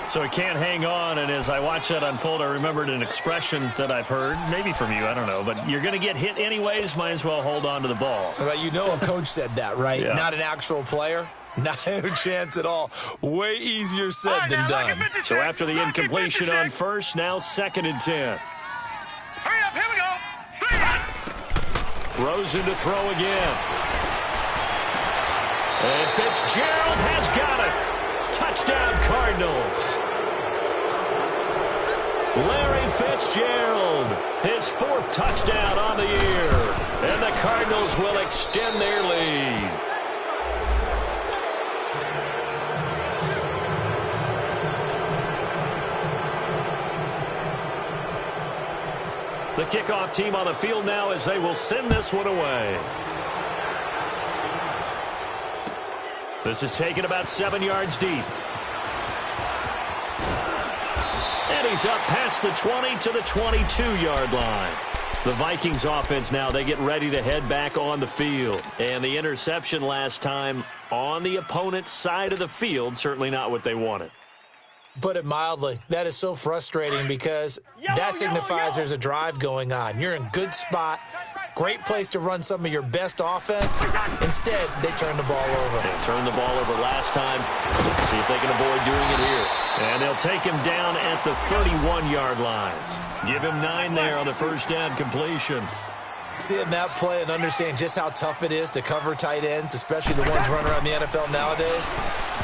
So he can't hang on, and as I watched that unfold, I remembered an expression that I've heard, maybe from you, I don't know, but you're going to get hit anyways, might as well hold on to the ball. Well, you know a coach said that, right? Yeah. Not an actual player. Not a chance at all. Way easier said than done. So after the incompletion on 1st, now 2nd and 10. Hurry up, here we go. Rosen to throw again. And Fitzgerald has got it. Touchdown, Cardinals. Larry Fitzgerald, his 4th touchdown on the year. And the Cardinals will extend their lead. The kickoff team on the field now as they will send this one away. This is taken about 7 yards deep. And he's up past the 20 to the 22-yard line. The Vikings offense now, they get ready to head back on the field. And the interception last time on the opponent's side of the field, certainly not what they wanted. Put it mildly, that is so frustrating because that signifies there's a drive going on. You're in good spot, great place to run some of your best offense. Instead, they turn the ball over. They turned the ball over last time. Let's see if they can avoid doing it here. And they'll take him down at the 31-yard line. Give him 9 there on the first down completion. Seeing that play and understand just how tough it is to cover tight ends, especially the ones running around the NFL nowadays,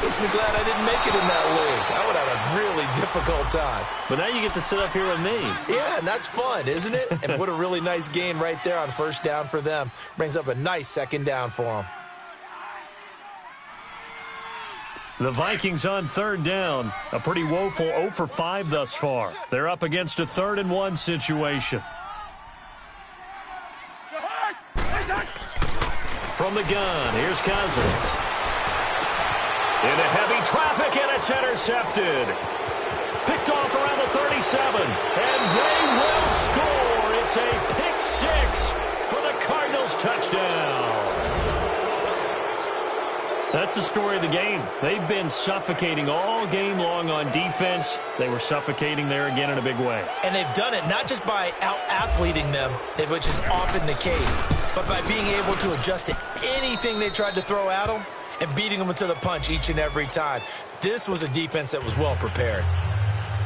makes me glad I didn't make it in that league. I would have a really difficult time. But now you get to sit up here with me. Yeah, and that's fun, isn't it? And what a really nice gain right there on first down for them. Brings up a nice second down for them. The Vikings on third down. A pretty woeful 0 for 5 thus far. They're up against a 3rd and 1 situation. From the gun, here's Cousins. Into heavy traffic, and it's intercepted. Picked off around the 37, and they will score. It's a pick 6 for the Cardinals touchdown. That's the story of the game. They've been suffocating all game long on defense. They were suffocating there again in a big way. And they've done it not just by out-athleting them, which is often the case, but by being able to adjust to anything they tried to throw at them and beating them to the punch each and every time. This was a defense that was well prepared.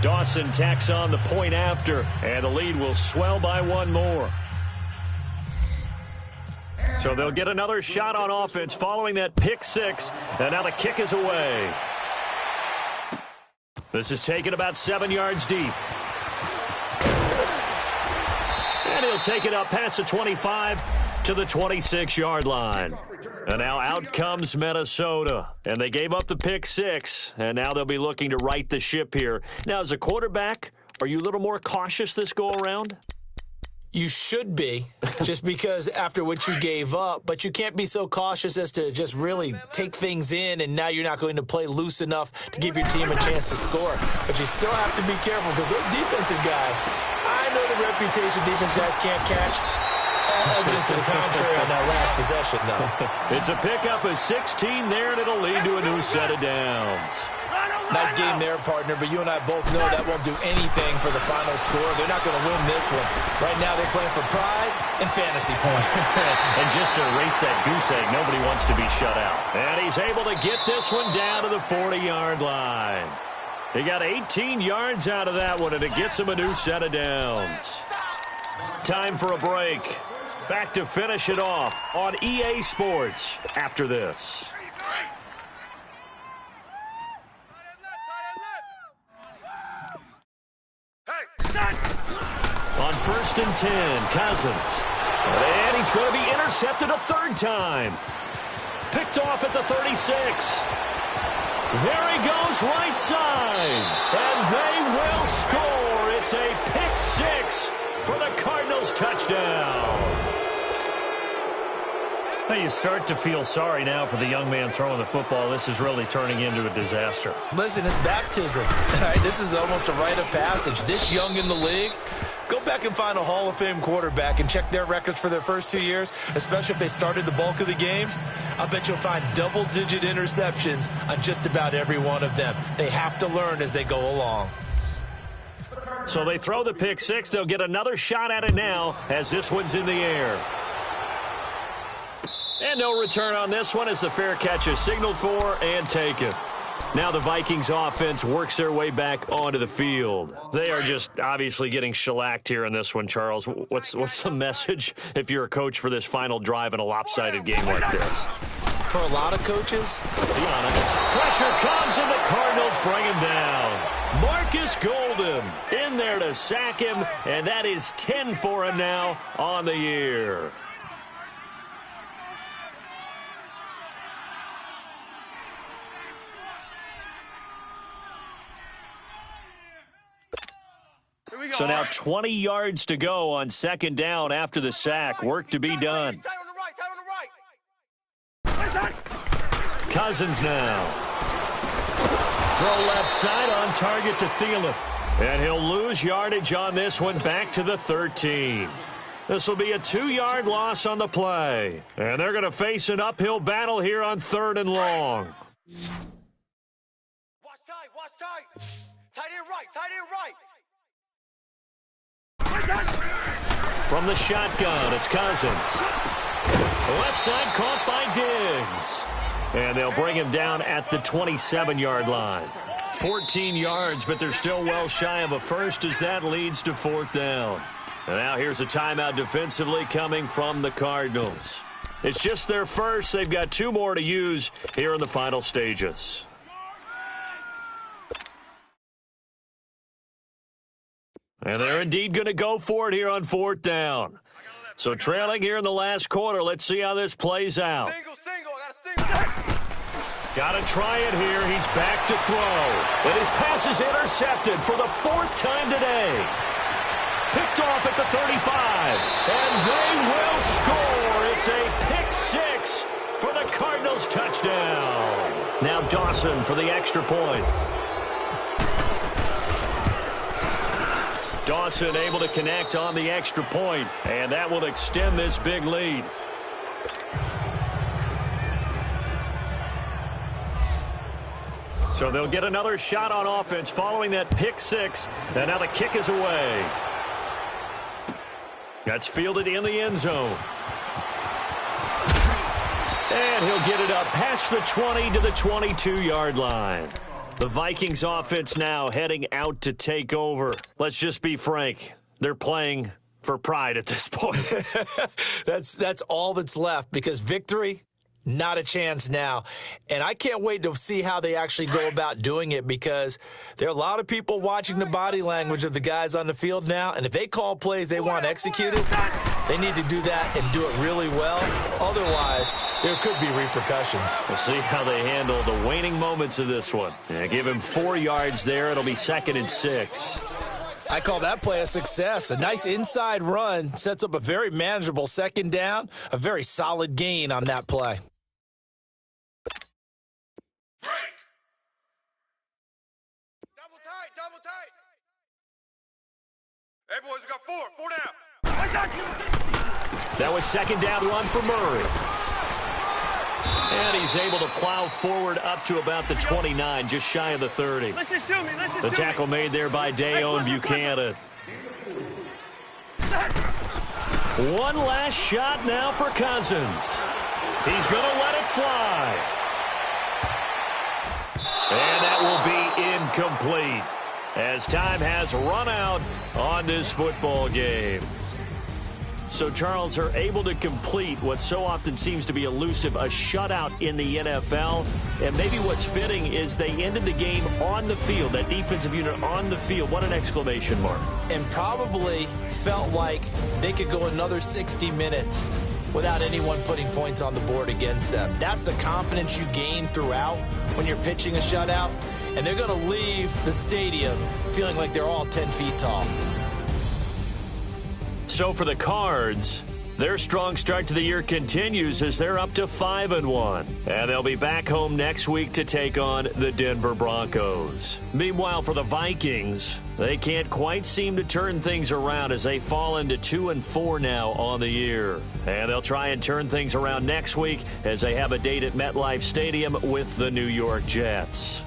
Dawson tacks on the point after, and the lead will swell by 1 more. So they'll get another shot on offense following that pick 6, and now the kick is away. This is taken about 7 yards deep. And he'll take it up past the 25 to the 26-yard line. And now out comes Minnesota. And they gave up the pick 6, and now they'll be looking to right the ship here. Now, as a quarterback, are you a little more cautious this go-around? You should be, just because after what you gave up, but you can't be so cautious as to just really take things in, and now you're not going to play loose enough to give your team a chance to score. But you still have to be careful because those defensive guys, I know the reputation defense guys can't catch. All evidence to the contrary on that last possession, though. It's a pickup of 16 there, and it'll lead to a new set of downs. Nice game there, partner, but you and I both know that won't do anything for the final score. They're not going to win this one. Right now they're playing for pride and fantasy points. And just to erase that goose egg, nobody wants to be shut out. And he's able to get this one down to the 40-yard line. He got 18 yards out of that one, and it gets him a new set of downs. Time for a break. Back to finish it off on EA Sports after this. On 1st and 10, Cousins. And he's going to be intercepted a 3rd time. Picked off at the 36. There he goes right side. And they will score. It's a pick 6 for the Cardinals touchdown. Hey, you start to feel sorry now for the young man throwing the football. This is really turning into a disaster. Listen, it's baptism. All right, this is almost a rite of passage. This young in the league, go back and find a Hall of Fame quarterback and check their records for their first 2 years, especially if they started the bulk of the games. I bet you'll find double-digit interceptions on just about every one of them. They have to learn as they go along. So they throw the pick 6. They'll get another shot at it now as this one's in the air. And no return on this one as the fair catch is signaled for and taken. Now the Vikings offense works their way back onto the field. They are just obviously getting shellacked here in this one, Charles. What's the message if you're a coach for this final drive in a lopsided game like this? For a lot of coaches, be honest. Pressure comes and the Cardinals bring him down. Marcus Golden in there to sack him, and that is 10 for him now on the year. So now 20 yards to go on second down after the sack. Work to be done. Cousins now. Throw left side on target to Thielen. And he'll lose yardage on this one back to the 13. This will be a 2-yard loss on the play. And they're going to face an uphill battle here on 3rd and long. Watch tight. Tight end right. From the shotgun, it's Cousins. Left side caught by Diggs. And they'll bring him down at the 27-yard line. 14 yards, but they're still well shy of a first as that leads to 4th down. And now here's a timeout defensively coming from the Cardinals. It's just their first. They've got 2 more to use here in the final stages. And they're indeed going to go for it here on 4th down. So trailing here in the last quarter. Let's see how this plays out. Got to try it here. He's back to throw. And his pass is intercepted for the 4th time today. Picked off at the 35. And they will score. It's a pick 6 for the Cardinals touchdown. Now Dawson for the extra point. Dawson able to connect on the extra point, and that will extend this big lead. So they'll get another shot on offense following that pick 6, and now the kick is away. That's fielded in the end zone. And he'll get it up past the 20 to the 22-yard line. The Vikings offense now heading out to take over. Let's just be frank. They're playing for pride at this point. that's all that's left because victory, not a chance now. And I can't wait to see how they actually go about doing it because there are a lot of people watching the body language of the guys on the field now. And if they call plays they want executed, they need to do that and do it really well. Otherwise, there could be repercussions. We'll see how they handle the waning moments of this one. Yeah, give him 4 yards there. It'll be 2nd and 6. I call that play a success. A nice inside run sets up a very manageable 2nd down, a very solid gain on that play. Double tight. Hey, boys, we got 4 down. That was 2nd down run for Murray. And he's able to plow forward up to about the 29, just shy of the 30. The tackle made there by Dayon Buchanan. One last shot now for Cousins. He's going to let it fly. And that will be incomplete as time has run out on this football game. So, Charles, are able to complete what so often seems to be elusive, a shutout in the NFL. And maybe what's fitting is they ended the game on the field, that defensive unit on the field. What an exclamation mark. And probably felt like they could go another 60 minutes without anyone putting points on the board against them. That's the confidence you gain throughout when you're pitching a shutout. And they're going to leave the stadium feeling like they're all 10 feet tall. So for the Cards, their strong start to the year continues as they're up to 5-1. And they'll be back home next week to take on the Denver Broncos. Meanwhile, for the Vikings, they can't quite seem to turn things around as they fall into 2-4 now on the year. And they'll try and turn things around next week as they have a date at MetLife Stadium with the New York Jets.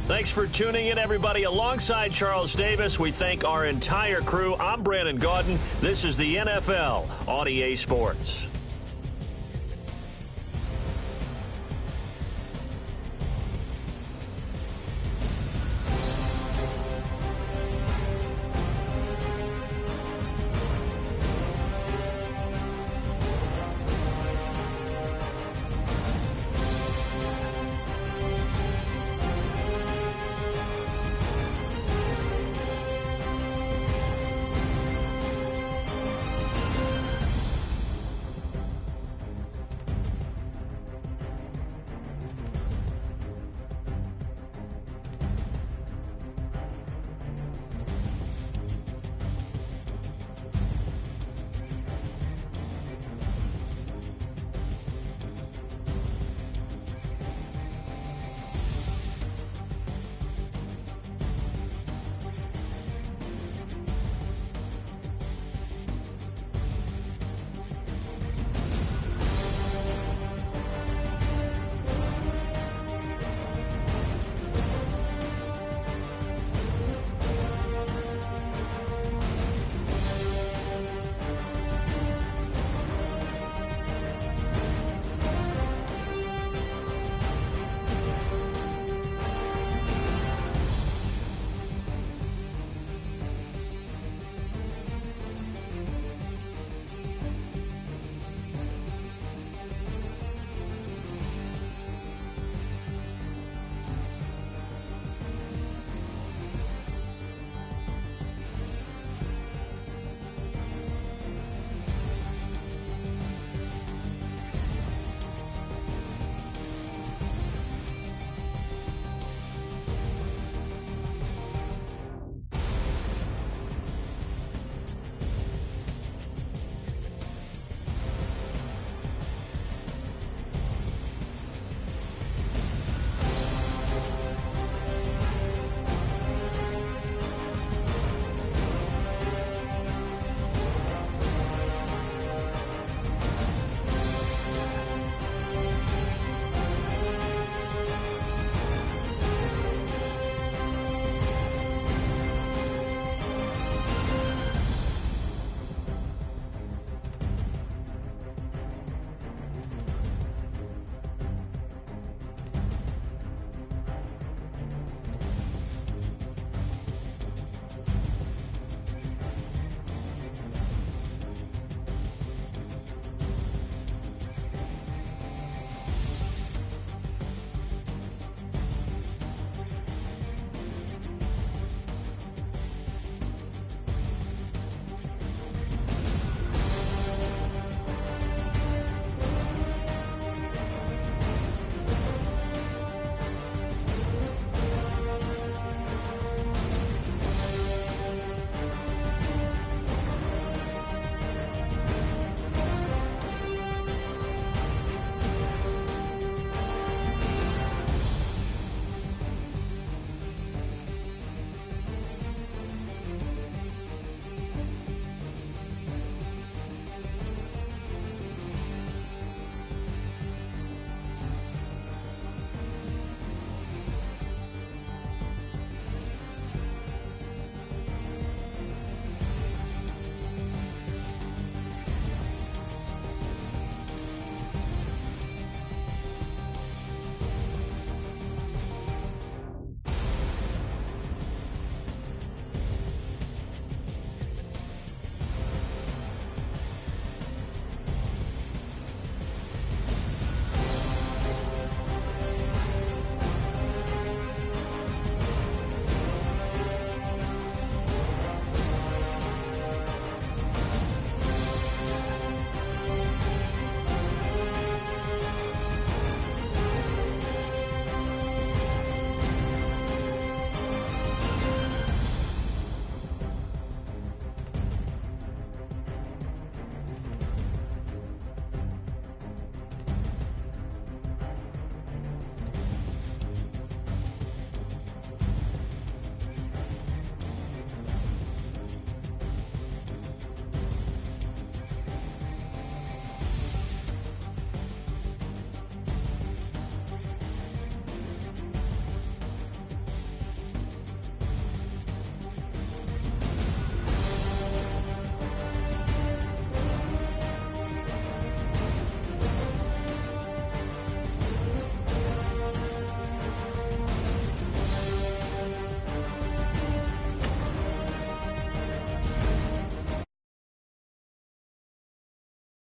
Thanks for tuning in, everybody. Alongside Charles Davis, we thank our entire crew. I'm Brandon Gaudin. This is the NFL on EA Sports.